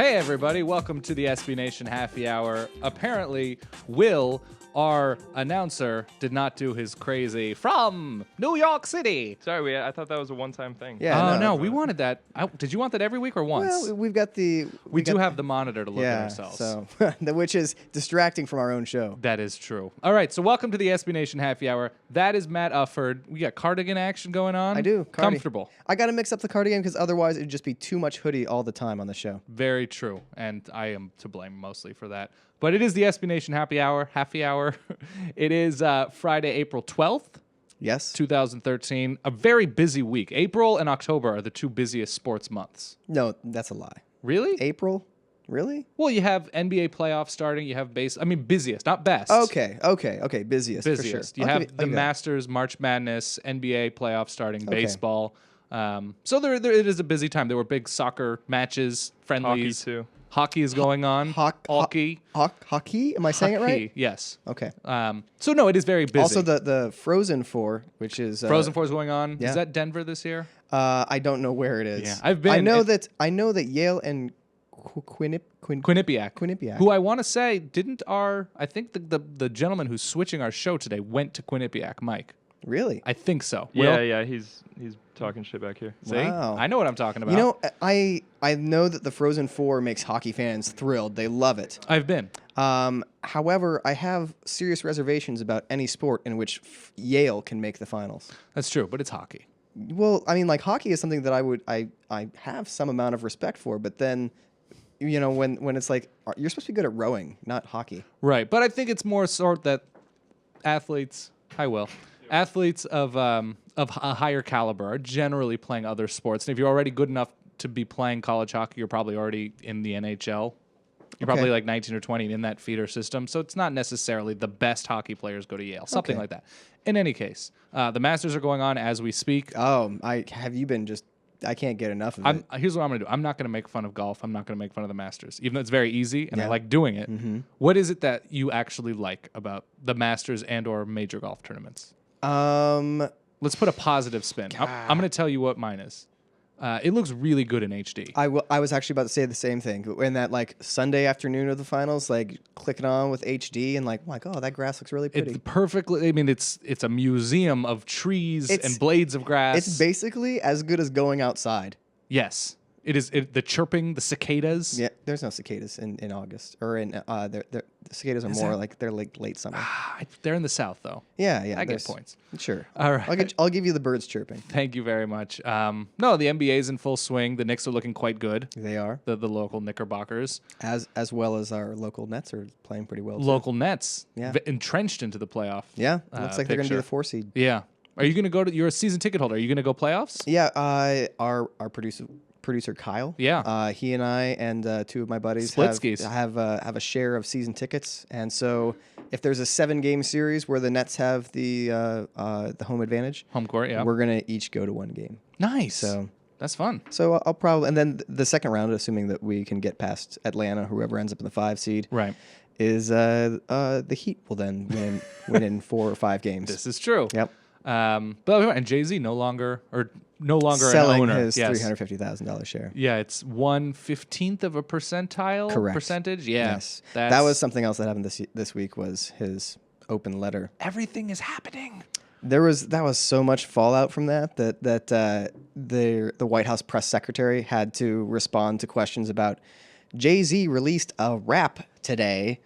Hey everybody, welcome to the SB Nation Happy Hour. Apparently, Will, our announcer, did not do his crazy from New York City. Sorry, I thought that was a one-time thing. Yeah, no, we wanted that. Did you want that every week or once? Well, we've got the... We do have the monitor to look at yeah, ourselves. so which is distracting from our own show. That is true. All right, so welcome to the SB Nation Happy Hour. That is Matt Ufford. We got cardigan action going on. I do. Comfortable. I got to mix up the cardigan because otherwise it'd just be too much hoodie all the time on the show. Very true, and I am to blame mostly for that. But it is the SB Nation Happy Hour. It is Friday, April 12th. Yes. 2013. A very busy week. April and October are the two busiest sports months. No, that's a lie. Really? April? Really? Well, you have NBA playoffs starting. You have busiest, not best. Okay. Busiest. For sure. You have the Masters, March Madness, NBA playoffs starting, baseball. So it is a busy time. There were big soccer matches, friendlies. Hockey, too. Hockey is going on. Hockey. Hockey? Am I saying it right? Yes. Okay. So no, it is very busy. Also, the Frozen Four, which is Frozen Four is going on. Yeah. Is that Denver this year? I don't know where it is. Yeah, I've been. I know that Yale and Quinnipiac. Who I want to say I think the gentleman who's switching our show today went to Quinnipiac, Mike. Really? I think so. Yeah, he's talking shit back here. See? Wow. I know what I'm talking about. You know, I know that the Frozen Four makes hockey fans thrilled. They love it. I've been. However, I have serious reservations about any sport in which Yale can make the finals. That's true, but it's hockey. Well, I mean, like hockey is something that I have some amount of respect for, but then, you know, when it's like you're supposed to be good at rowing, not hockey. Right, but I think it's more sort that athletes of a higher caliber are generally playing other sports. And if you're already good enough to be playing college hockey, you're probably already in the NHL. You're probably like 19 or 20 in that feeder system. So it's not necessarily the best hockey players go to Yale, something like that. In any case, the Masters are going on as we speak. Oh, I can't get enough of it. Here's what I'm going to do. I'm not going to make fun of golf. I'm not going to make fun of the Masters, even though it's very easy and I Yeah. like doing it. Mm-hmm. What is it that you actually like about the Masters and or major golf tournaments? Let's put a positive spin. I'm going to tell you what mine is. It looks really good in HD. I was actually about to say the same thing. In that like Sunday afternoon of the finals, like clicking on with HD and like, oh, that grass looks really pretty. It's perfectly. I mean, it's a museum of trees and blades of grass. It's basically as good as going outside. Yes, it is. The chirping, the cicadas. Yeah, there's no cicadas in August or in the cicadas are more like they're like late summer. They're in the south though. Yeah. I get points. Sure. All right. I'll give you the birds chirping. Thank you very much. No, the NBA's in full swing. The Knicks are looking quite good. They are. The local Knickerbockers. As well as our local Nets are playing pretty well. Local Nets. Yeah. Entrenched into the playoff. Yeah. It looks like they're going to be picture. the 4 seed. Yeah. Are you going to go to? You're a season ticket holder. Are you going to go playoffs? Yeah. Our producer Kyle. Yeah. He and I and two of my buddies have a share of season tickets, and so if there's a 7-game series where the Nets have the home advantage, Home court. Yeah. we're gonna each go to one game. Nice. So that's fun. So I'll probably, and then the second round, assuming that we can get past Atlanta, whoever ends up in the 5 seed, Right. is the Heat will then win in 4 or 5 games. This is true. Yep. And Jay-Z no longer Selling an owner. his $350,000 share. Yeah, it's 1/15 of a percentile. Correct. Percentage. Yeah. Yes. That was something else that happened this week was his open letter. Everything is happening. That was so much fallout from that the White House press secretary had to respond to questions about Jay-Z released a rap today,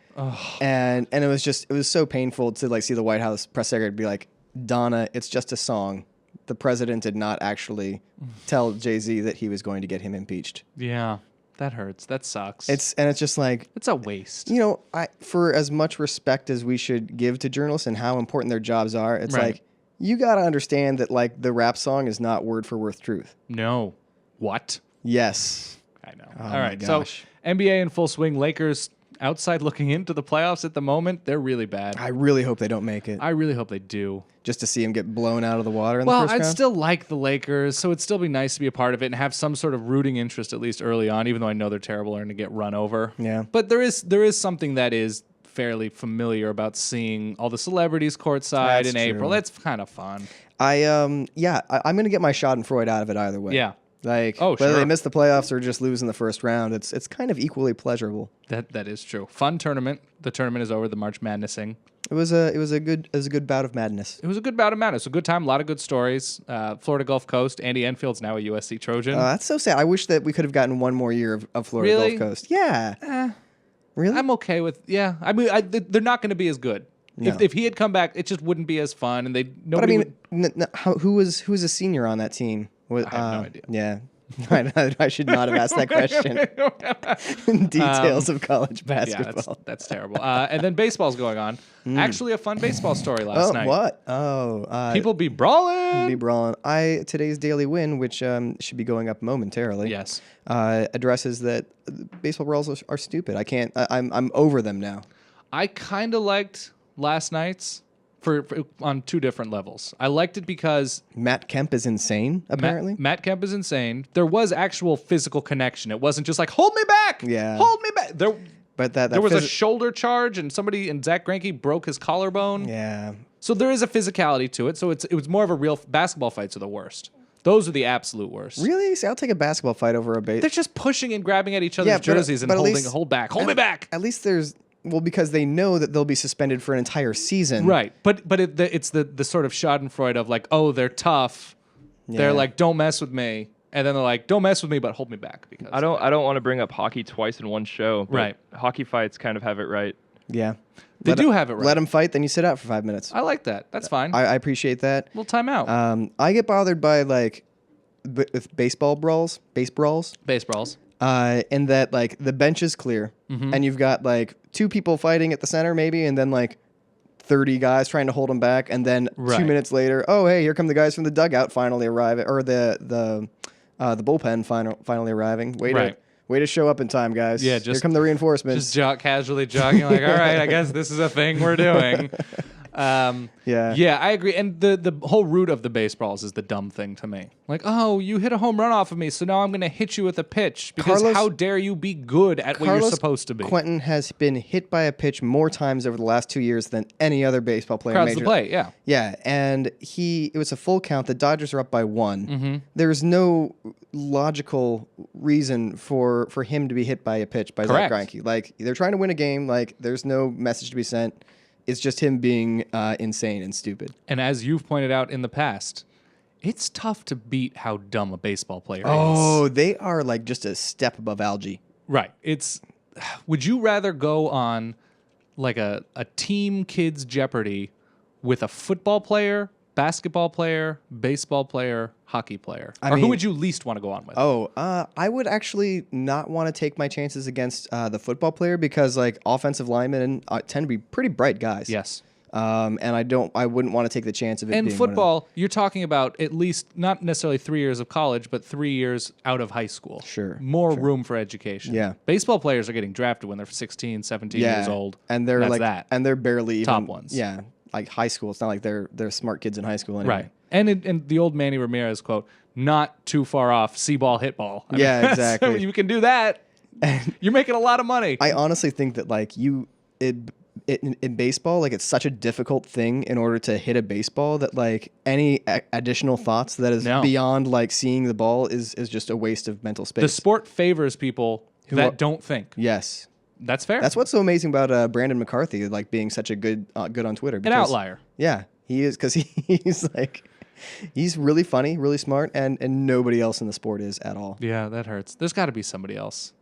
and it was so painful to like see the White House press secretary be like, Donna, it's just a song. The president did not actually tell Jay-Z that he was going to get him impeached. Yeah, that hurts. That sucks. It's just like it's a waste. You know, for as much respect as we should give to journalists and how important their jobs are, it's like you got to understand that like the rap song is not word for word truth. No. What? Yes. I know. Oh All right. So NBA in full swing. Lakers outside looking into the playoffs at the moment. They're really bad. I really hope they don't make it. I really hope they do. Just to see him get blown out of the water in the first round? I'd still like the Lakers, so it'd still be nice to be a part of it and have some sort of rooting interest at least early on, even though I know they're terrible and to get run over. Yeah. But there is something that is fairly familiar about seeing all the celebrities courtside in April. It's kind of fun. I'm going to get my Schadenfreude out of it either way. Yeah. Like Oh, whether sure. they miss the playoffs or just lose in the first round, it's kind of equally pleasurable. That is true. Fun tournament. The tournament is over. The March Madnessing. It was a good bout of madness. It was a good bout of madness. A good time. A lot of good stories. Florida Gulf Coast. Andy Enfield's now a USC Trojan. That's so sad. I wish that we could have gotten one more year of Florida Really? Gulf Coast. Yeah. Really? I'm okay with. Yeah. I mean, they're not going to be as good. No. If he had come back, it just wouldn't be as fun. And they But I nobody mean, would, who was a senior on that team? I have no idea. Yeah. I should not have asked that question. Details of college Yeah, basketball. that's terrible. And then baseball's going on. Actually, a fun baseball story last night. What? Oh, People be brawling. be brawling. Today's daily win, which should be going up momentarily. Yes. Addresses that baseball brawls are stupid. I'm over them now. I kind of liked last night's for on two different levels. I liked it because Matt Kemp is insane. Apparently, Matt Kemp is insane. There was actual physical connection. It wasn't just like hold me back. Yeah. Hold me back. but that There was a shoulder charge, and Zach Greinke broke his collarbone. yeah. So there is a physicality to it. So it was more of a real basketball fights are the worst. Those are the absolute worst. Really? See, I'll take a basketball fight over a base. They're just pushing and grabbing at each other's Yeah, but- jerseys and but at holding, least- hold back, hold me back. At least there's because they know that they'll be suspended for an entire season. Right, but it's the sort of Schadenfreude of like, oh, they're tough. Yeah. They're like, don't mess with me, and then they're like, don't mess with me, but hold me back because I don't want to bring up hockey twice in one show. But Right. Hockey fights kind of have it right. Yeah. They do have it right. Let them fight, then you sit out for 5 minutes. I like that. That's fine. I appreciate that. Little timeout. I get bothered by like with baseball brawls, base brawls. Baseballs. In that like the bench is clear and you've got like 2 people fighting at the center maybe, and then like 30 guys trying to hold them back, and then Right. 2 minutes later, oh hey, here come the guys from the dugout finally arriving, or the bullpen finally arriving. Way to show up in time, guys. Yeah, here come the reinforcements. Just casually jogging, like, all right, I guess this is a thing we're doing. Yeah, I agree. And the whole root of the baseballs is the dumb thing to me. Like, oh, you hit a home run off of me, so now I'm going to hit you with a pitch because how dare you be good at what you're supposed to be? Quentin has been hit by a pitch more times over the last 2 years than any other baseball player. Crowds the play, yeah. Yeah, and it was a full count. The Dodgers are up by 1. Mm-hmm. There's no logical reason for him to be hit by a pitch by Zach Correct. Greinke. Like, they're trying to win a game. Like, there's no message to be sent. It's just him being insane and stupid. And as you've pointed out in the past, it's tough to beat how dumb a baseball player is. Oh, they are like just a step above algae. Right. Would you rather go on like a team kids Jeopardy with a football player, basketball player, baseball player, hockey player? Or who mean- would you least want to go on with? Oh, I would actually not want to take my chances against the football player because like offensive linemen tend to be pretty bright guys. Yes. And I wouldn't want to take the chance of it. And being one of football, you're talking about at least not necessarily 3 years of college, but 3 years out of high school. Sure, More room for education. Yeah. Baseball players are getting drafted when they're 16, 17 them. years old. and they're That's like that. and they're barely Top even, ones. Yeah, like high school. It's not like they're smart kids in high school anyway. Right. And the old Manny Ramirez quote, not too far off, see ball, hit ball. I Yeah, mean, exactly. You can do that. You're making a lot of money. I honestly think that like in baseball, like it's such a difficult thing in order to hit a baseball that like any additional thoughts that is No. beyond like seeing the ball is just a waste of mental space. The sport favors people that don't think. Yes. That's fair. That's what's so amazing about Brandon McCarthy, like being such a good on Twitter. an Because, outlier. Yeah, he is because he's like he's really funny, really smart, and nobody else in the sport is at all. Yeah, that hurts. There's got to be somebody else.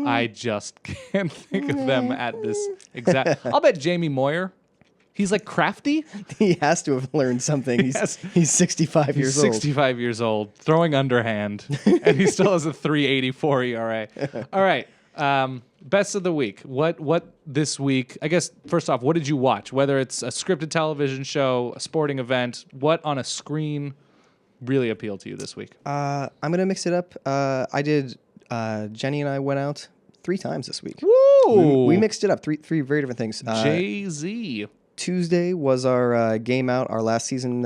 I just can't think of them at this exact. I'll bet Jamie Moyer. He's like crafty. He has to have learned something. He's 65 He's years old. 65 years old, throwing underhand, and he still has a 384 ERA. All right. Best of the week. What this week? I guess first off, what did you watch? Whether it's a scripted television show, a sporting event, what on a screen really appealed to you this week? I'm gonna mix it up. I did. Jenny and I went out 3 times this week. Woo! We mixed it up. Three very different things. Jay-Z. Tuesday was our game out, our last season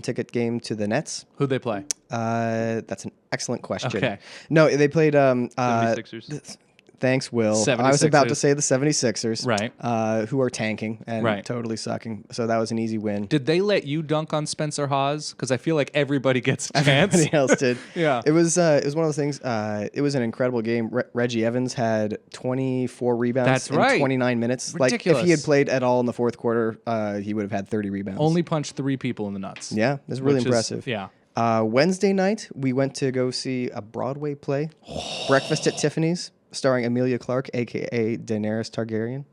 ticket game to the Nets. Who'd they play? That's an excellent question. Okay. No, they played 76ers. Thanks, Will. I was about to 76ers. say the 76ers, Right. who are tanking and Right. totally sucking. So that was an easy win. Did they let you dunk on Spencer Hawes? Because I feel like everybody gets a chance. Everybody else did. Yeah. It was one of those things. It was an incredible game. Reggie Evans had 24 rebounds That's in right. 29 minutes. Like if Ridiculous. he had played at all in the fourth quarter, he would have had 30 rebounds. Only punched 3 people in the nuts. Yeah, it was really which is- impressive. yeah. Wednesday night, we went to go see a Broadway play, Breakfast at Tiffany's, starring Emilia Clarke, a.k.a. Daenerys Targaryen.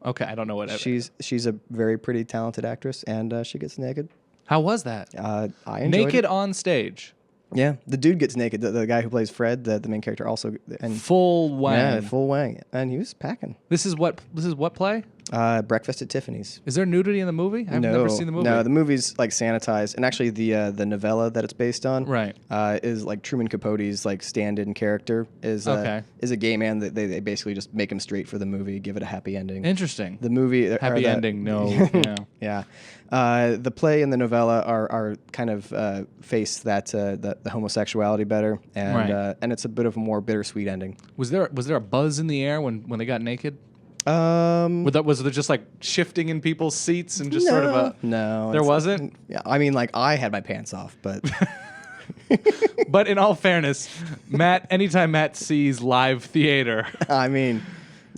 Okay, I don't know what. She's a very pretty, talented actress, and she gets naked. How was that? I enjoyed Naked it. on stage. Yeah, the dude gets naked. The guy who plays Fred, the main character, also and Full wang. yeah, full wang, and he was packing. This is what play? Breakfast at Tiffany's. Is there nudity in the movie? I've never seen the movie. No, the movie's like sanitized, and actually the novella that it's based on, Right. is like Truman Capote's like stand-in character is Okay. is a gay man that they basically just make him straight for the movie, give it a happy ending. Interesting. The movie Happy ending. No. Yeah. Yeah. The play and the novella are kind of face that the homosexuality better, and Right. And it's a bit of a more bittersweet ending. Was there a buzz in the air when they got naked? Was there just like shifting in people's seats and just sort of a no, There wasn't? Yeah, I mean, like I had my pants off, but But in all fairness, Matt, anytime Matt sees live theater, I mean,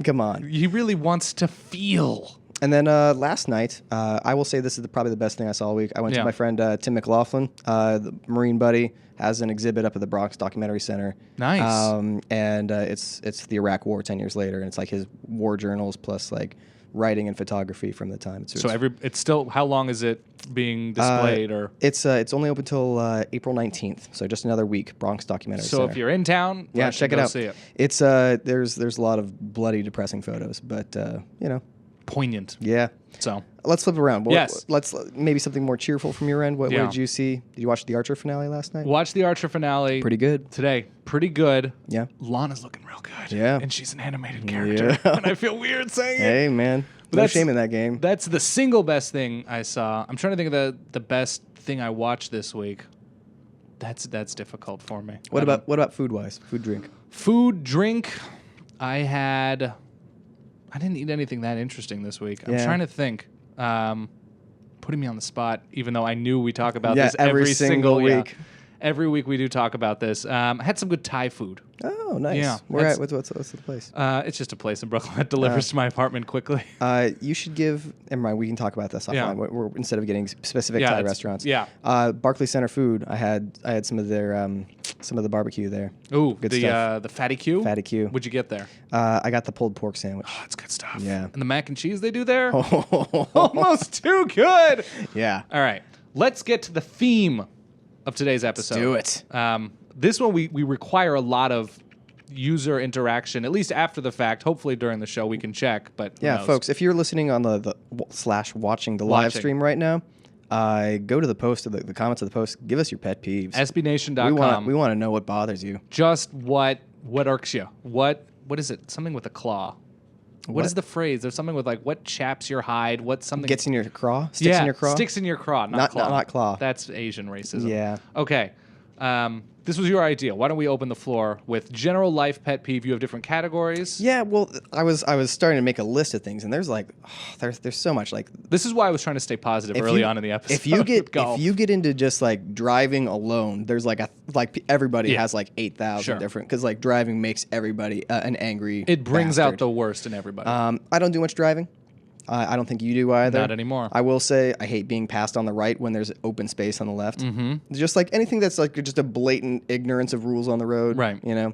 come on. he really wants to feel. And then last night, I will say this is probably the best thing I saw all week. I went Yeah. to my friend Tim McLaughlin, the Marine buddy, has an exhibit up at the Bronx Documentary Center. Nice. And it's the Iraq War 10 years later, and it's like his war journals plus like writing and photography from the time. It's still, how long is it being displayed? Or It's only open till April 19th, so just another week. Bronx Documentary so Center. if you're in town, Yeah, rush check and it go out. See it. It's there's a lot of bloody, depressing photos, but you know, Poignant. yeah. So Let's flip it around. Yes. Let's maybe something more cheerful from your end. What Yeah. did you see? Did you watch the Archer finale last night? watch the Archer finale. Pretty good. Today. Pretty good. Yeah. Lana's looking real good. Yeah. And she's an animated character. Yeah. And I feel weird saying it. Hey, man. But No that's- shame in that game. That's the single best thing I saw. I'm trying to think of the best thing I watched this week. That's difficult for me. What about food wise? Food drink. Food, drink? I didn't eat anything that interesting this week. I'm Yeah. trying to think. Putting me on the spot, even though I knew we talk about Yeah, this every single yeah. week. Every week we do talk about this. I had some good Thai food. Oh, nice. Yeah, Where that's- at? What's the place? It's just a place in Brooklyn that delivers to my apartment quickly. You should give. Never mind. We can talk about this offline. Yeah. Instead of getting specific Yeah, Thai it's- restaurants. yeah. Barclay Center Food. I had some of their some of the barbecue there. Ooh, Good stuff. the fatty Q. Fatty Q. What'd you get there? I got the pulled pork sandwich. Oh, that's good stuff. Yeah. And the mac and cheese they do there? Almost too good. Yeah. All right. Let's get to the theme of today's episode. do it. This one we require a lot of user interaction, at least after the fact. Hopefully during the show we can check. But who Yeah, knows? folks, if you're listening on the / watching the live Watching. stream right now, go to the post, the comments of the post. Give us your pet peeves. SBNation.com. We want to know what bothers you. Just what irks you? What is it? Something with a claw. What is the phrase? There's something with like what chaps your hide. What something Gets in your craw? Sticks in your craw? Sticks in your craw, not Not- claw. not claw. That's Asian racism. Yeah. Okay. This was your idea. Why don't we open the floor with general life pet peeve? You have different categories. Yeah, well, I was starting to make a list of things, and there's like, there's so much. Like, This is why I was trying to stay positive early on in the episode. if you get Golf. if you get into just like driving alone, there's like everybody Yeah. has like 8,000 Sure. different, because like driving makes everybody an angry. It brings out bastard. the worst in everybody. I don't do much driving. I don't think you do either. Not anymore. I will say I hate being passed on the right when there's open space on the left. Mm-hmm. Just like anything that's like just a blatant ignorance of rules on the road. Right. You know.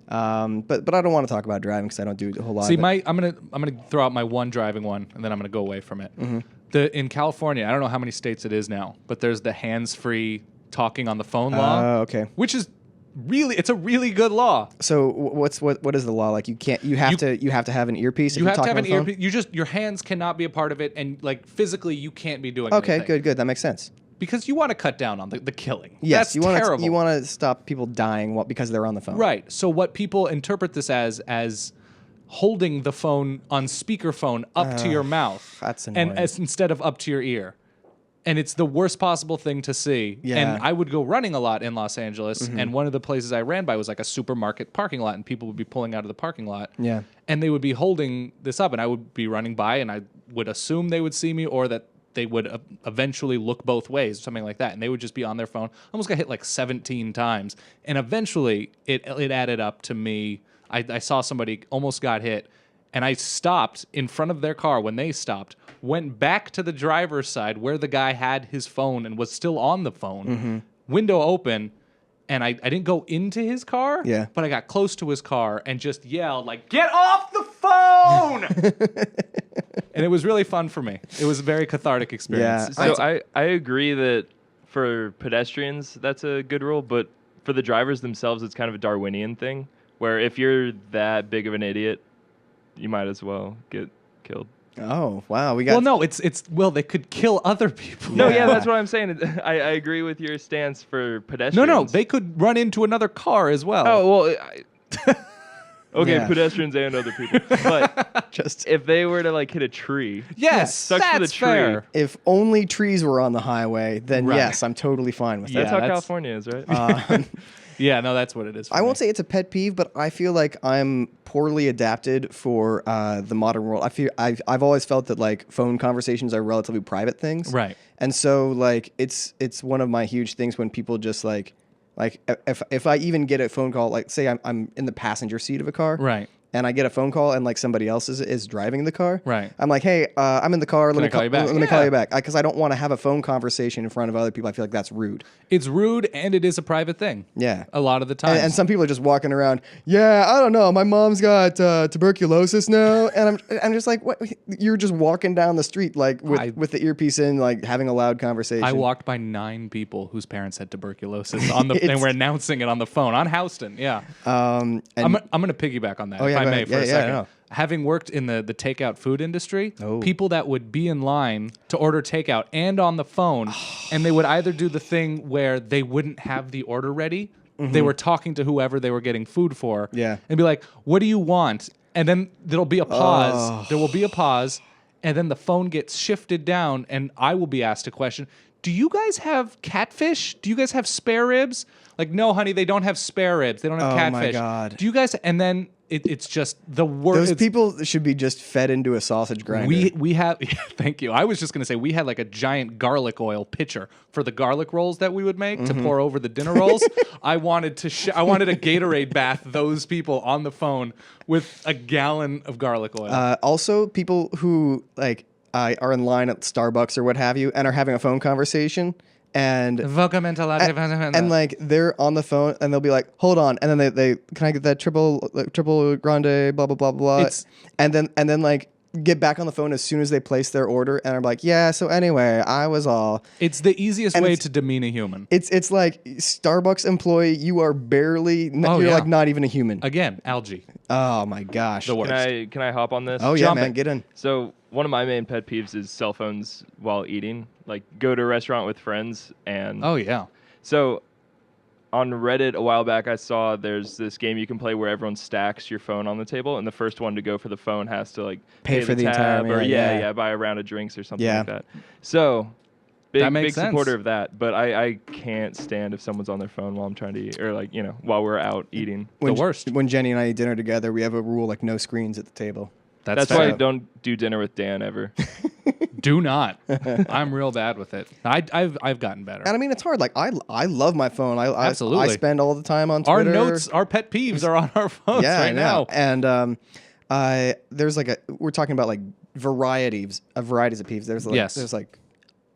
But I don't want to talk about driving because I don't do a whole lot. See, of it. I'm gonna throw out my one driving one, and then I'm gonna go away from it. Mm-hmm. In California, I don't know how many states it is now, but there's the hands-free talking on the phone law. Okay. Which is it's a really good law. So what is the law? Like you have to have an earpiece. You if have you're to have an talking on the earpiece. Your hands cannot be a part of it, and like physically, you can't be doing. phone? Okay, anything. good. That makes sense. Because you want to cut down on the killing. Yes, That's you want terrible. to stop people dying because they're on the phone. Right. So what people interpret this as holding the phone on speakerphone up to your mouth, that's and annoying. instead of up to your ear. and it's the worst possible thing to see. Yeah. And I would go running a lot in Los Angeles, and one of the places I ran by was like a supermarket parking lot, and people would be pulling out of the parking lot. Yeah. And they would be holding this up, and I would be running by, and I would assume they would see me or that they would eventually look both ways, something like that. And they would just be on their phone. I almost got hit like 17 times. And eventually it added up to me. I saw somebody almost got hit, and I stopped in front of their car when they stopped, went back to the driver's side where the guy had his phone and was still on the phone, window open, and I didn't go into his car, but I got close to his car and just yelled, like, "Get off the phone!" And it was really fun for me. It was a very cathartic experience. Yeah. So I agree that for pedestrians, that's a good rule, but for the drivers themselves, it's kind of a Darwinian thing, where if you're that big of an idiot, you might as well get killed. Oh, wow. We got. Well, no, they could kill other people. No, yeah, that's what I'm saying. I agree with your stance for pedestrians. No, they could run into another car as well. Oh, well, okay, pedestrians and other people. But just if they were to like hit a tree, yes, sucks that's for the tree. fair. if only trees were on the highway, then yes, I'm totally fine with Yeah, that. That's how California is, right? Yeah, no, that's what it is. I won't say it's a pet peeve, but I feel like I'm poorly adapted for the modern world. I've always felt that like phone conversations are relatively private things, Right. And so like it's one of my huge things when people just like if I even get a phone call, like say I'm in the passenger seat of a car, Right. and I get a phone call and like somebody else is driving the car. Right. I'm like, hey, I'm in the car. Let me call you back? Let me Yeah. call you back because I don't want to have a phone conversation in front of other people. I feel like that's rude. It's rude, and it is a private thing. Yeah. A lot of the time. And some people are just walking around. Yeah, I don't know. My mom's got tuberculosis now, and I'm just like, what? You're just walking down the street like with the earpiece in, like having a loud conversation. I walked by 9 people whose parents had tuberculosis on the and were announcing it on the phone on Houston. Yeah. And I'm going to piggyback on that, Oh, if yeah, I go may, ahead. for a Yeah, second. no. Having worked in the takeout food industry, Oh. people that would be in line to order takeout and on the phone, and they would either do the thing where they wouldn't have the order ready, they were talking to whoever they were getting food for, Yeah. and be like, "What do you want?" And then there'll be a pause. There will be a pause, and then the phone gets shifted down, and I will be asked a question. Do you guys have catfish? Do you guys have spare ribs? Like, no, honey, they don't have spare ribs. They don't have Oh, my catfish. God. Do you guys? And then it's just the worst. those people should be just fed into a sausage grinder. We have. Thank you. I was just gonna say we had like a giant garlic oil pitcher for the garlic rolls that we would make to pour over the dinner rolls. I wanted to. I wanted a Gatorade bath those people on the phone with a gallon of garlic oil. Also, people who like are in line at Starbucks or what have you, and are having a phone conversation. And like they're on the phone and they'll be like, hold on, and then they can I get that triple grande blah blah blah blah, and then like get back on the phone as soon as they place their order, and I'm like, yeah, so anyway, I was all. It's the easiest way to demean a human. It's like Starbucks employee, you are barely you're like not even a human. Again, algae. Oh my gosh. The worst. Can I hop on this? Oh yeah, Jump man, it. get in. So one of my main pet peeves is cell phones while eating. Like go to a restaurant with friends and Oh yeah. So on Reddit a while back I saw there's this game you can play where everyone stacks your phone on the table and the first one to go for the phone has to like Pay for the tab entire meal, or yeah. buy a round of drinks or something Yeah. like that. So That big makes sense. supporter of that, but I can't stand if someone's on their phone while I'm trying to eat or like, while we're out eating. When, the worst. When Jenny and I eat dinner together, we have a rule like no screens at the table. That's fair. why I don't do dinner with Dan ever. Do not. I'm real bad with it. I've gotten better. And I mean, it's hard. Like I love my phone. I Absolutely. I spend all the time on Our Twitter. notes, our pet peeves are on our phones yeah, right I know. now. And there's like we're talking about like varieties of peeves. There's like, Yes. there's like,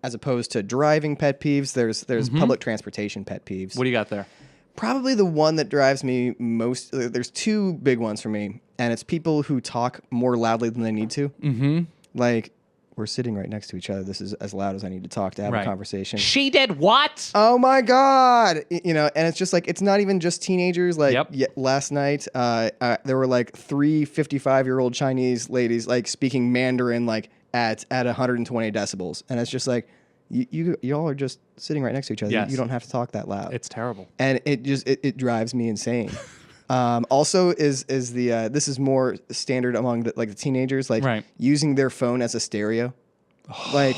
as opposed to driving pet peeves, there's public transportation pet peeves. What do you got there? Probably the one that drives me most. There's two big ones for me, and it's people who talk more loudly than they need to. Mm-hmm. Like, we're sitting right next to each other. This is as loud as I need to talk to have a conversation. She did what? Oh my God! And it's just like, it's not even just teenagers. Like last night, there were like 3 55-year-old Chinese ladies like speaking Mandarin like at 120 decibels, and it's just like, y'all are just sitting right next to each other. Yes. You don't have to talk that loud. It's terrible. And it just it drives me insane. Also, is the this is more standard among the teenagers, like Right. using their phone as a stereo. Like,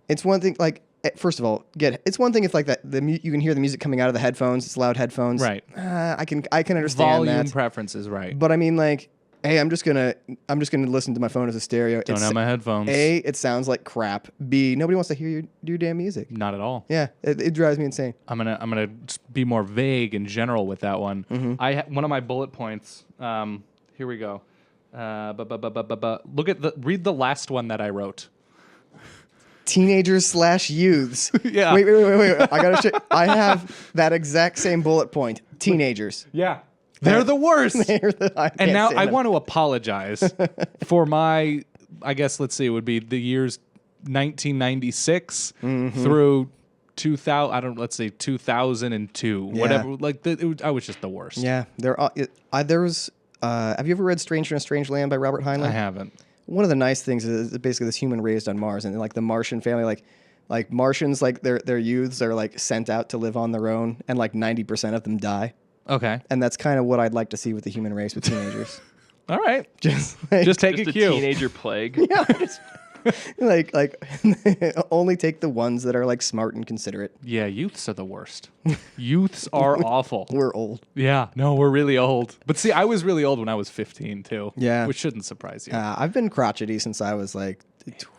it's one thing. Like, first of all, it's one thing if like that you can hear the music coming out of the headphones. It's loud headphones. Right. I can understand Volume that. preferences, right? But I mean, like, hey, I'm just gonna listen to my phone as a stereo. Don't have my headphones. A, it sounds like crap. B, nobody wants to hear your damn music. Not at all. Yeah, it drives me insane. I'm gonna be more vague in general with that one. Mm-hmm. One of my bullet points. Here we go. Look at read the last one that I wrote. Teenagers / youths. Yeah. Wait. I gotta check. I have that exact same bullet point. Teenagers. Yeah. They're the worst. And now I want to apologize for my, I guess, let's see, it would be the years 1996 through 2000, let's say 2002, whatever. Like, I was just the worst. Yeah. There was, have you ever read Stranger in a Strange Land by Robert Heinlein? I haven't. One of the nice things is basically this human raised on Mars, and like the Martian family, like Martians, like their youths are like sent out to live on their own, and like 90% of them die. Okay. And that's kind of what I'd like to see with the human race with teenagers. All right. Just take Just a a cue. teenager plague. yeah, like only take the ones that are like smart and considerate. Yeah, youths are the worst. Youths are awful. We're old. Yeah, no, we're really old. But see, I was really old when I was 15 too. Yeah. Which shouldn't surprise you. I've been crotchety since I was like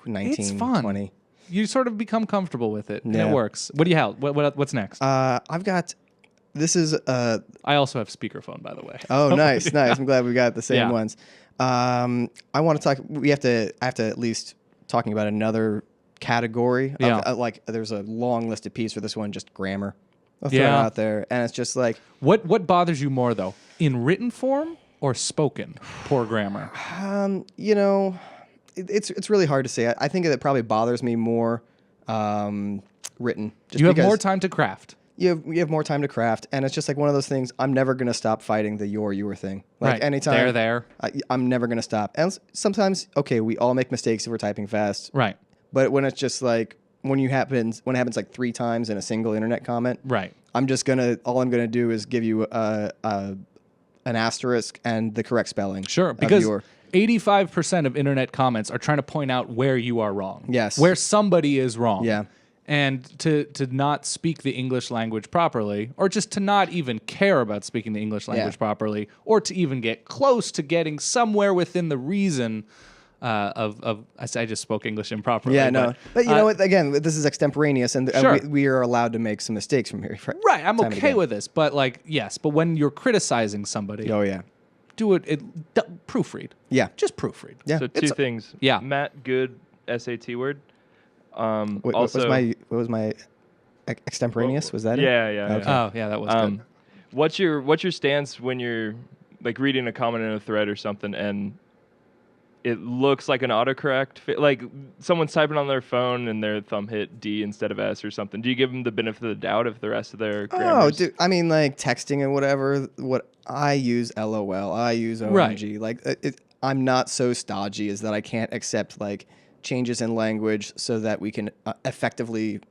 19, It's fun. 20. You sort of become comfortable with it, and Yeah. it works. What do you have? What's next? I've got. This is I also have speakerphone, by the way. Oh, nice. I'm glad we got the same Yeah. ones. I want to talk. I have to at least talking about another category. Yeah. Of, like there's a long list of Peeves for this one, just grammar. I'll throw it Yeah. out there, and it's just like What bothers you more though, in written form or spoken? Poor grammar. you know, it's really hard to say. I think it probably bothers me more written. Just You have because more time to craft. You have more time to craft, and it's just like one of those things. I'm never gonna stop fighting the your thing. Like Right. anytime There. I'm never gonna stop. And sometimes, okay, we all make mistakes if we're typing fast. Right. But when it's just like when it happens like 3 times in a single internet comment, Right. all I'm gonna do is give you an asterisk and the correct spelling. Sure. of Because your. 85% of internet comments are trying to point out where you are wrong. Yes. Where somebody is wrong. Yeah. And to not speak the English language properly, or just to not even care about speaking the English language properly, or to even get close to getting somewhere within the reason I just spoke English improperly. Yeah, no. But you know what? Again, this is extemporaneous, and Sure. we are allowed to make some mistakes from here. Right, I'm time and okay again. with this, but like, yes, but when you're criticizing somebody, Oh yeah. do it proofread. Yeah. Just proofread. Yeah. So two things. Yeah. Matt, good SAT word. What Also, was my extemporaneous? Was that it? Yeah. Okay. Oh, yeah, that was good. What's your stance when you're like reading a comment in a thread or something and it looks like an autocorrect, like someone's typing on their phone and their thumb hit D instead of S or something? Do you give them the benefit of the doubt if the rest of their grammar? Oh, dude. I mean, like texting and whatever. What I use LOL. I use OMG. Right. Like I'm not so stodgy as that I can't accept like changes in language so that we can effectively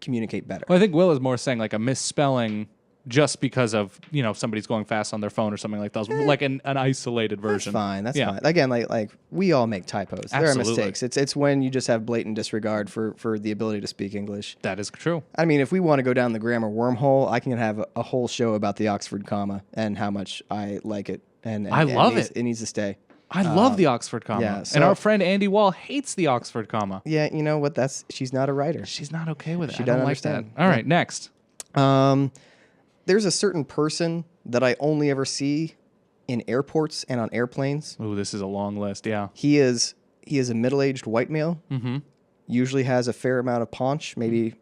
communicate better. Well, I think Will is more saying like a misspelling just because of, somebody's going fast on their phone or something like that. Like an isolated version. That's fine. That's Yeah. fine. Again, like we all make typos. There are Absolutely. mistakes. It's when you just have blatant disregard for the ability to speak English. That is true. I mean, if we want to go down the grammar wormhole, I can have a whole show about the Oxford comma and how much I like it. And I love it. it. It needs to stay. I love the Oxford comma. yeah, And so- our friend Andy Wall hates the Oxford comma. Yeah, you know what? She's not a writer. She's not okay with it. She I don't doesn't like that. understand. All right, next. There's a certain person that I only ever see in airports and on airplanes. Ooh, this is a long list. Yeah. He is a middle-aged white male. Mm-hmm. Usually has a fair amount of paunch, maybe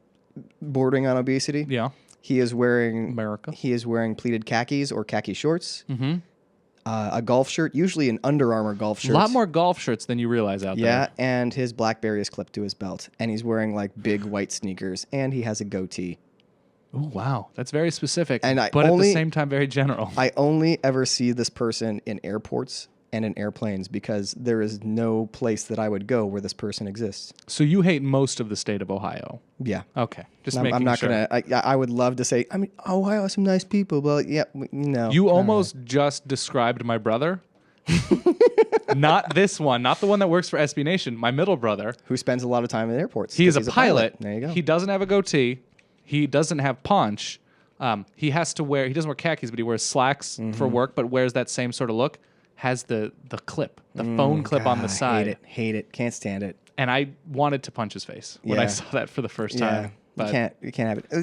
bordering on obesity. Yeah. He is wearing America. He is wearing pleated khakis or khaki shorts. Mm-hmm. A golf shirt, usually an Under Armour golf shirt. A lot more golf shirts than you realize out Yeah, there. and his BlackBerry is clipped to his belt, and he's wearing like big white sneakers, and he has a goatee. Oh, wow. That's very specific, And but at the same time, very general. I only ever see this person in airports and in airplanes because there is no place that I would go where this person exists. So you hate most of the state of Ohio. Yeah. Okay. Just I'm making not sure. gonna. I would love to say. I mean, Ohio has some nice people, but yeah, no. You almost just described my brother Not this one, not the one that works for SB Nation. My middle brother, Who spends a lot of time in airports. he is 'cause a he's pilot. There you go. He doesn't have a goatee. He doesn't have paunch. He has to wear. He doesn't wear khakis, but he wears slacks for work. But wears that same sort of look. Has the clip, the phone clip on the side. Hate it. Can't stand it. And I wanted to punch his face when I Yeah. saw that for the first Yeah. time. But You can't have it. It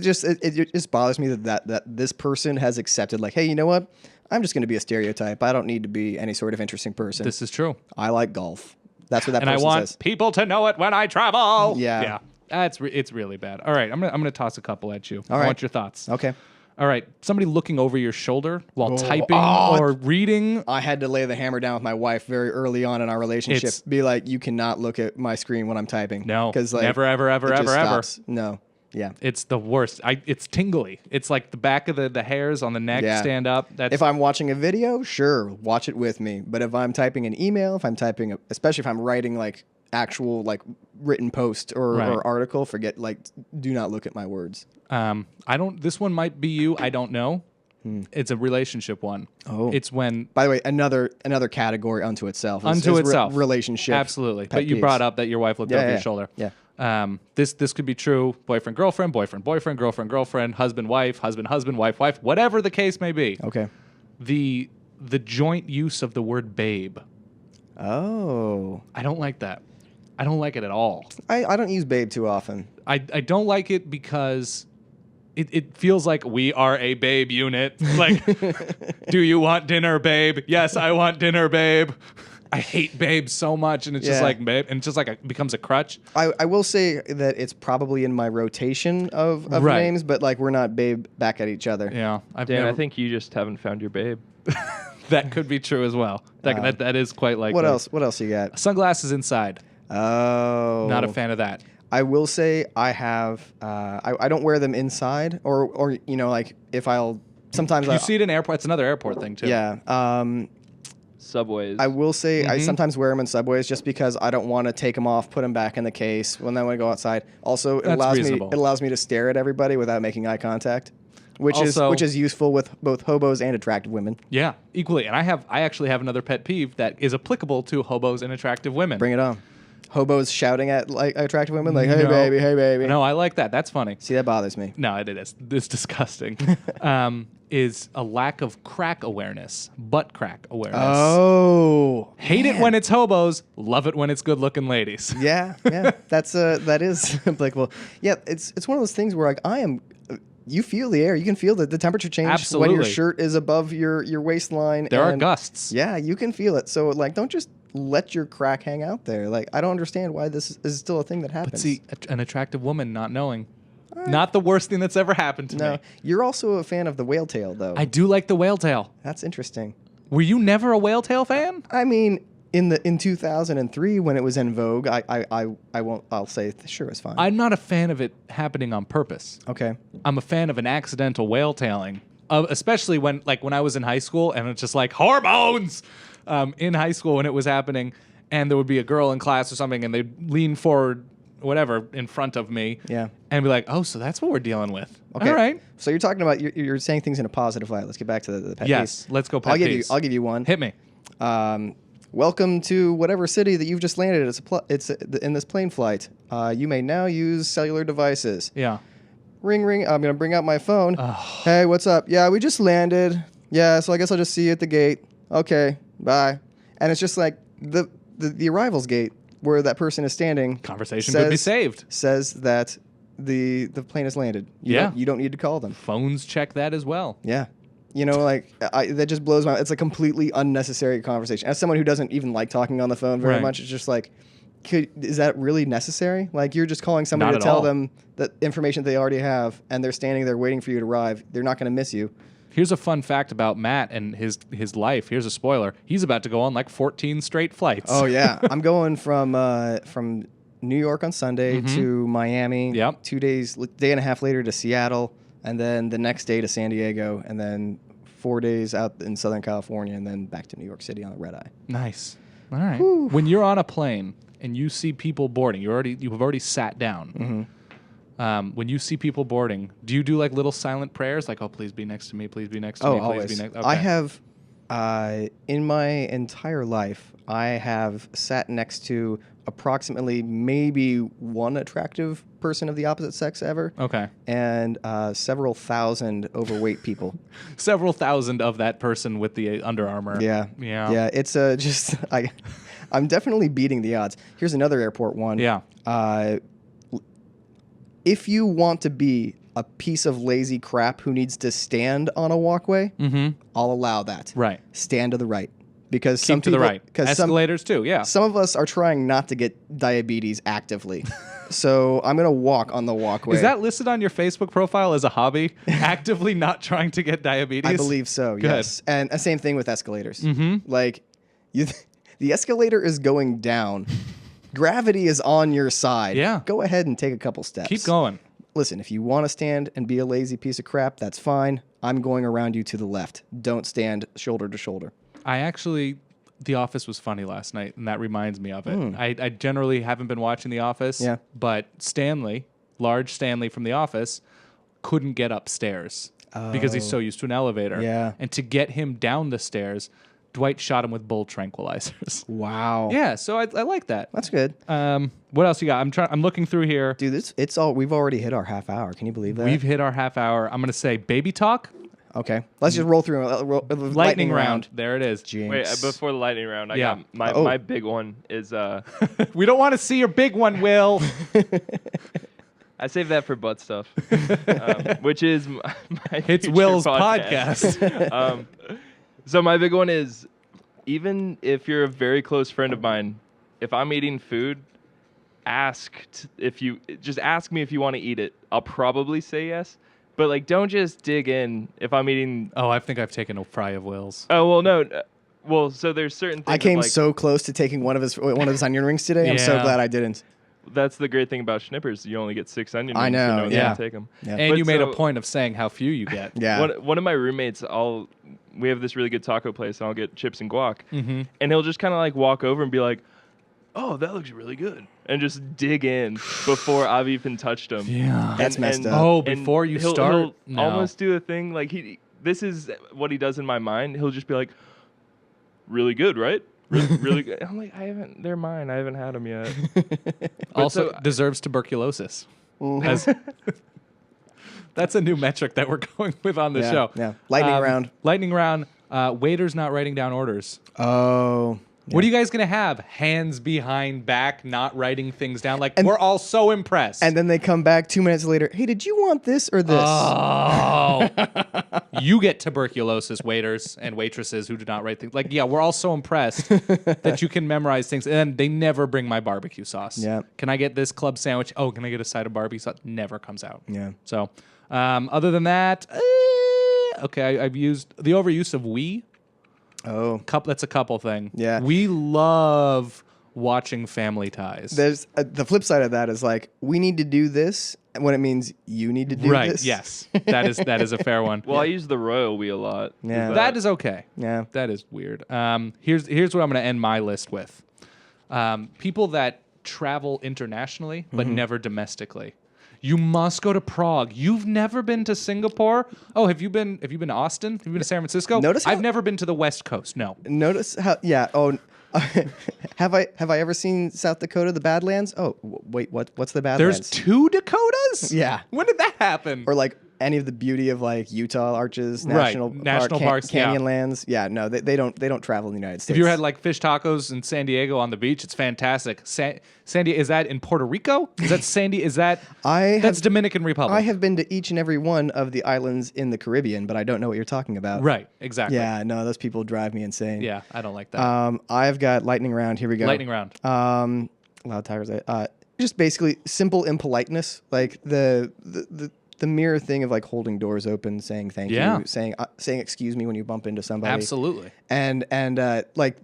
just bothers me that this person has accepted, like, hey, you know what? I'm just going to be a stereotype. I don't need to be any sort of interesting person. this is true. I like golf. That's what that And I person want says. people to know it when I travel. Yeah. It's really bad. All right, I'm gonna toss a couple at you. I right. want your thoughts. Okay. All right, somebody looking over your shoulder while typing oh, or reading. I had to lay the hammer down with my wife very early on in our relationship. It's- Be like, you cannot look at my screen when I'm typing. No, because like never, ever, ever, it just ever, ever. stops. No. Yeah. It's the worst. It's tingly. It's like the back of the hairs on the neck Yeah. stand up. That's If I'm watching a video, sure, watch it with me. But if I'm typing an email, if I'm typing, especially if I'm writing like actual like written post or Right. article, forget like do not look at my words. I don't. This one might be you. I don't know. It's a relationship one. Oh. It's when By the way, another category unto itself. unto is itself relationship. Absolutely. pet But you peeves. brought up that your wife looked over Yeah. your shoulder. Yeah. This could be true. Boyfriend, girlfriend, boyfriend, boyfriend, girlfriend, girlfriend, husband, wife, wife, wife, whatever the case may be. Okay. The joint use of the word babe. Oh. I don't like that. I don't like it at all. I don't use babe too often. I don't like it because it feels like we are a babe unit. Like, do you want dinner, babe? Yes, I want dinner, babe. I hate babe so much, and it's just Yeah. like babe, and it's just like it becomes a crutch. I will say that it's probably in my rotation of Right. names, but like we're not babe back at each other. Yeah, Dan, I think you just haven't found your babe. that could be true as well. That is quite likely. What else? What else you got? Sunglasses inside. Oh. Not a fan of that. I will say I have. I don't wear them inside, or you know, like if I'll sometimes You see it in airports. It's another airport thing too. Yeah. Subways. I will say I sometimes wear them in subways just because I don't want to take them off, put them back in the case when I want to go outside. Also, That's reasonable. it allows me to stare at everybody without making eye contact, which Also- is useful with both hobos and attractive women. Yeah, equally. And I actually have another pet peeve that is applicable to hobos and attractive women. Bring it on. Hobos shouting at like attractive women, like "Hey No. baby, hey baby." No, I like that. That's funny. See, that bothers me. No, it is. It's disgusting. Is a lack of crack awareness, butt crack awareness. Oh, Hate it when it's hobos, love it when it's good-looking ladies. yeah. That is applicable. Yeah, it's one of those things where like I am. You feel the air. You can feel the temperature change when Absolutely. your shirt is above your waistline. There are and- gusts. Yeah, you can feel it. So like, don't just let your crack hang out there. Like, I don't understand why this is still a thing that happens. But see, an attractive woman not knowing. Not the worst thing that's ever happened to no, me. you're also a fan of the whale tail, though. I do like the whale tail. That's interesting. Were you never a whale tail fan? I mean, in 2003 when it was in vogue, I'll say sure it's fine. I'm not a fan of it happening on purpose. Okay. I'm a fan of an accidental whale tailing, especially when I was in high school and it's just like hormones in high school when it was happening, and there would be a girl in class or something, and they'd lean forward, whatever, in front of me, Yeah. and be like, "Oh, so that's what we're dealing with." Okay. All right. So you're talking about you're saying things in a positive light. Let's get back to the pet Yes. peeves. Let's go. Pet peeves. I'll give you one. Hit me. Welcome to whatever city that you've just landed. It's in this plane flight. You may now use cellular devices. Yeah. Ring, ring. I'm going to bring out my phone. Hey, what's up? Yeah, we just landed. Yeah, so I guess I'll just see you at the gate. Okay, bye. And it's just like the arrivals gate where that person is standing. Conversation could be saved. Says that the plane has landed. You don't need to call them. Phones check that as well. Yeah. You know, like, that just blows my... It's a completely unnecessary conversation. As someone who doesn't even like talking on the phone very Right. much, it's just like, is that really necessary? Like, you're just calling somebody Not to at tell all. them the information they already have, and they're standing there waiting for you to arrive. They're not going to miss you. Here's a fun fact about Matt and his life. Here's a spoiler. He's about to go on like 14 straight flights. Oh, yeah. I'm going from New York on Sunday to Miami. Yep. 2 days, day and a half later to Seattle, and then the next day to San Diego, and then 4 days out in Southern California, and then back to New York City on the red eye. Nice. All right. When you're on a plane and you see people boarding, you have already sat down. When you see people boarding, do you do like little silent prayers, like "Oh, please be next to me, please be next to me, please Always. be next"? Okay. I have In my entire life, I have sat next to approximately maybe one attractive person of the opposite sex ever. Okay. And several thousand overweight people. Several thousand of that person with the Under Armour. Yeah. Yeah. Yeah. It's just, I'm definitely beating the odds. Here's another airport one. Yeah. If you want to be a piece of lazy crap who needs to stand on a walkway, I'll allow that. Right. Stand to the right. Because Keep some to people, the right. because Escalators too, yeah. some of us are trying not to get diabetes actively. So I'm going to walk on the walkway. Is that listed on your Facebook profile as a hobby? Actively not trying to get diabetes? I believe so, Good. yes. And same thing with escalators. Like, the escalator is going down. Gravity is on your side. Yeah. Go ahead and take a couple steps. Keep going. Listen, if you want to stand and be a lazy piece of crap, that's fine. I'm going around you to the left. Don't stand shoulder to shoulder. The Office was funny last night, and that reminds me of it. I generally haven't been watching The Office, but large Stanley from The Office, couldn't get upstairs because he's so used to an elevator. Yeah. And to get him down the stairs, Dwight shot him with bull tranquilizers. Wow. Yeah, so I like that. That's good. What else you got? I'm looking through here. Dude, we've already hit our half hour. Can you believe that? We've hit our half hour. I'm going to say baby talk. Okay. Let's just roll through Lightning round. There it is. Jinx. Wait, before the lightning round, I Yeah. got my big one is We don't want to see your big one, Will. I saved that for butt stuff, which is my It's future Will's podcast. So my big one is, even if you're a very close friend of mine, if I'm eating food, ask me if you want to eat it. I'll probably say yes, but like don't just dig in if I'm eating. Oh, I think I've taken a fry of Will's. Oh well, no. Well, so there's certain things. I came like, so close to taking one of his onion rings today. I'm so Yeah. glad I didn't. That's the great thing about Schnippers. You only get 6 onion rings. I know, So no one's yeah. gonna take them. Yeah. And But you made so- a point of saying how few you get. Yeah. One of my roommates, we have this really good taco place, and I'll get chips and guac, Mm-hmm. and he'll just kind of like walk over and be like, "Oh, that looks really good," and just dig in before I've even touched him. Yeah. That's messed up. Oh, And before you he'll start? No. almost do a thing like this is what he does in my mind. He'll just be like, "Really good, right? Really good." I'm like, they're mine. I haven't had them yet. Also so- deserves tuberculosis. As- that's a new metric that we're going with on the Yeah, show. yeah. Lightning round. Lightning round. Waiters not writing down orders. Oh. What are you guys going to have? Hands behind back, not writing things down? Like, we're all so impressed. And then they come back 2 minutes later. Hey, did you want this or this? Oh. You get tuberculosis, waiters and waitresses who do not write things. Like, yeah, we're all so impressed that you can memorize things. And then they never bring my barbecue sauce. Yeah. Can I get this club sandwich? Oh, can I get a side of barbecue sauce? Never comes out. Yeah. So, other than that, okay, I've used the overuse of we. Oh. That's a couple thing. Yeah. We love watching Family Ties. There's the flip side of that is like, we need to do this when it means you need to do Right. this. Yes. That is a fair one. Well, I use the royal we a lot. Yeah. That is okay. Yeah. That is weird. Here's what I'm going to end my list with. People that travel internationally but never domestically. You must go to Prague. You've never been to Singapore? Oh, have you been to Austin? Have you been to San Francisco? Notice how- I've never been to the West Coast. No. Notice how, yeah. Oh, have I ever seen South Dakota, the Badlands? Oh, wait, what's the Badlands? There's 2 Dakotas? Yeah. When did that happen? Or like any of the beauty of like Utah Arches, Right, national parks, yeah. canyon lands. Yeah, no, they don't travel in the United States. Have you ever had like fish tacos in San Diego on the beach? It's fantastic. San Diego, is that in Puerto Rico? Is that Sandy? Is that that's Dominican Republic? I have been to each and every one of the islands in the Caribbean, but I don't know what you're talking about. Right, exactly. Yeah, no, those people drive me insane. Yeah, I don't like that. I've got lightning round. Here we go. Lightning round. Loud tigers. Just basically simple impoliteness, like the mere thing of like holding doors open, saying thank Yeah. you, saying excuse me when you bump into somebody. Absolutely. And like,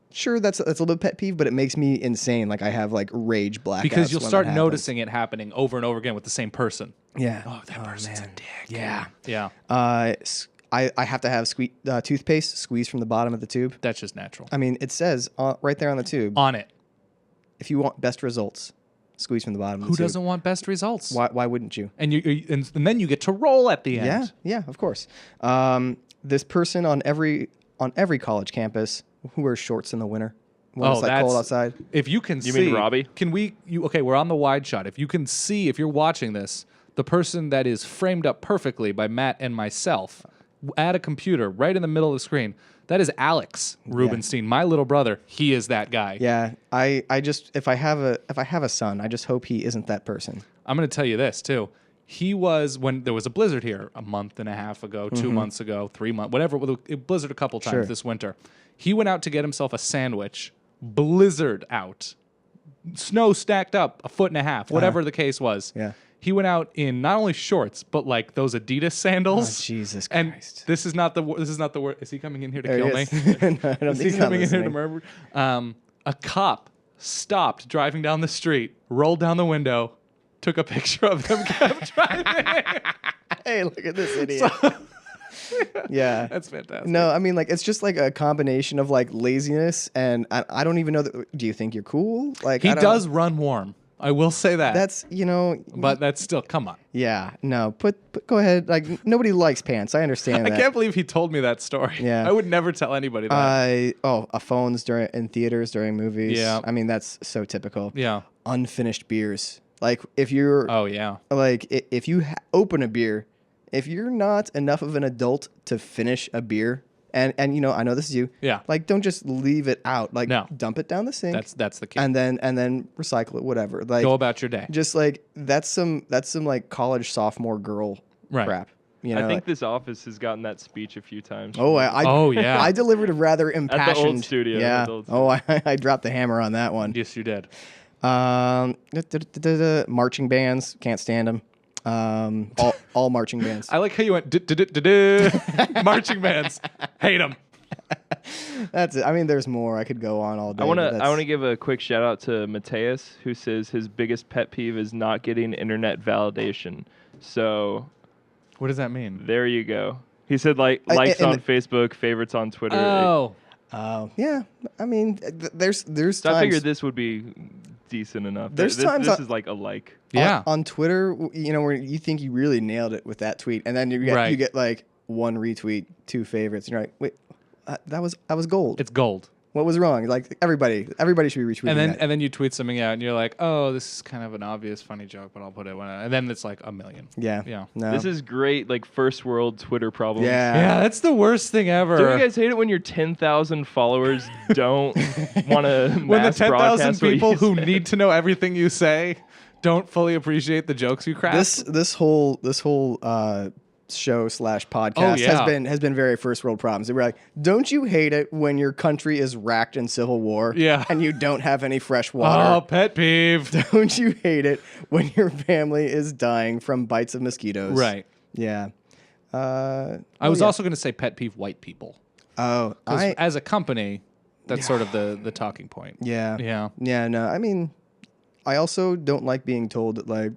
sure, that's a little bit pet peeve, but it makes me insane. Like I have like rage blackouts Because you'll when start that happens. noticing it happening over and over again with the same person. Yeah. Oh, that person's a man. dick. Yeah. Yeah. I have to have toothpaste squeezed from the bottom of the tube. That's just natural. I mean, it says right there on the tube, On it. if you want best results, squeeze from the bottom of the Who tube. doesn't want best results? Why wouldn't you? And and then you get to roll at the end. Yeah, of course. This person on on every college campus who wears shorts in the winter when it's like cold outside. If you can You see, mean Robbie? Okay, we're on the wide shot. If you can see, if you're watching this, the person that is framed up perfectly by Matt and myself at a computer right in the middle of the screen, that is Alex Rubenstein, my little brother. He is that guy. Yeah, I just if I have a son, I just hope he isn't that person. I'm going to tell you this too. He was, when there was a blizzard here a month and a half ago, 2 months ago, 3 months, whatever. It blizzard a couple times this winter. He went out to get himself a sandwich. Blizzard out. Snow stacked up 1.5 feet, whatever the case was. Yeah. He went out in not only shorts, but like those Adidas sandals. Oh, Jesus and Christ. This is not the word. Is he coming in here to There kill he me? is. No, I don't Is think he he's coming in here to listening. murder? A cop stopped driving down the street, rolled down the window, took a picture of him, kept driving. Hey, look at this idiot. Yeah. That's fantastic. No, I mean, like, it's just like a combination of like laziness and I don't even know that. Do you think you're cool? Like, He I don't- does run warm. I will say that. That's, But that's still, come on. yeah, no, go ahead. Like, nobody likes pants. I understand that. I can't believe he told me that story. Yeah. I would never tell anybody that. Phones in theaters during movies. Yeah. I mean, that's so typical. Yeah. Unfinished beers. Like, if you're, Oh, yeah. like, if you open a beer, if you're not enough of an adult to finish a beer, and I know this is you. Yeah. Like, don't just leave it out. Like, No. dump it down the sink. That's the key. and then recycle it, whatever. Like, Go about your day. just like that's some like college sophomore girl Right. crap. I think this office has gotten that speech a few times. Oh, Oh, yeah. I delivered a rather impassioned studio, Yeah. at the old Oh, I dropped the hammer on that one. Yes, you did. Marching bands, can't stand them. All marching bands. I like how you went marching bands. Hate them. That's it. I mean, there's more. I could go on all day. I want but to give a quick shout out to Mateus, who says his biggest pet peeve is not getting internet validation. So What does that mean? there you go. He said likes and on Facebook, favorites on Twitter. Oh. Yeah. I mean, there's So times. I figured this would be decent enough. There's times this is like a like. Yeah. On Twitter, where you think you really nailed it with that tweet, and then you get like 1 retweet, 2 favorites, and you're like, wait, that was gold. It's gold. What was wrong? Like everybody should be retweeting that. And then you tweet something out and you're like, oh, this is kind of an obvious funny joke, but I'll put it when and then it's like 1 million. Yeah. Yeah. No. This is great, like first world Twitter problems. Yeah, that's the worst thing ever. Don't you guys hate it when your 10,000 followers don't want to when the mass 10,000 broadcast what people you who say? need to know everything you say don't fully appreciate the jokes you craft? this whole show / podcast yeah. has been very first world problems. We're like, don't you hate it when your country is racked in civil war Yeah. and you don't have any fresh Oh, water? pet peeve. Don't you hate it when your family is dying from bites of mosquitoes? Right. Yeah. I was also going to say pet peeve white people. 'Cause as a company, that's sort of the talking point. Yeah. Yeah. Yeah, no. I mean, I also don't like being told that, like,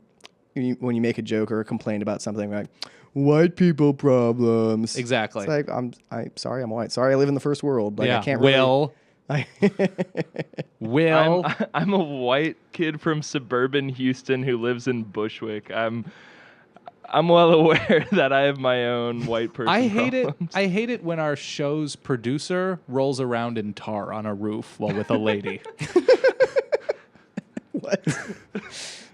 when you make a joke or a complaint about something, like, white people problems. Exactly. It's like, I'm sorry, I'm white. Sorry, I live in the first world. Like, yeah. I can't really. Will. I'm a white kid from suburban Houston who lives in Bushwick. I'm well aware that I have my own white person I hate it. problems. I hate it when our show's producer rolls around in tar on a roof while with a lady. What?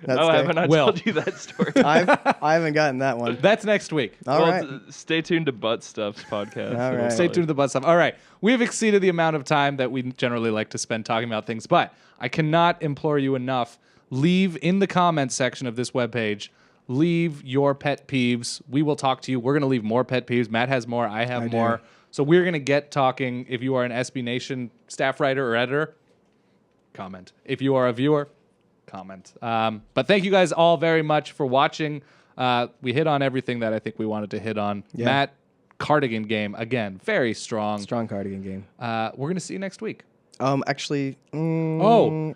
Haven't I Will. told you that story? I haven't gotten that one. That's next week. All right. Stay tuned to Butt Stuff's podcast. All right. Stay tuned to the butt stuff. All right. We've exceeded the amount of time that we generally like to spend talking about things, but I cannot implore you enough. Leave in the comments section of this webpage, leave your pet peeves. We will talk to you. We're going to leave more pet peeves. Matt has more. I have more. do. So we're going to get talking. If you are an SB Nation staff writer or editor, comment. If you are a viewer, comment. But thank you guys all very much for watching. We hit on everything that I think we wanted to hit on. Yeah. Matt, cardigan game, again, very strong. Strong cardigan game. We're going to see you next week. Actually. Maybe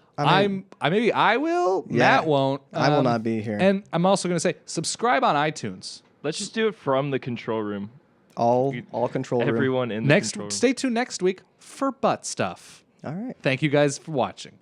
I will. Yeah. Matt won't. I will not be here. And I'm also going to say, subscribe on iTunes. Let's just do it from the control room. all control room. Everyone in the control room. Stay tuned next week for butt stuff. All right. Thank you guys for watching.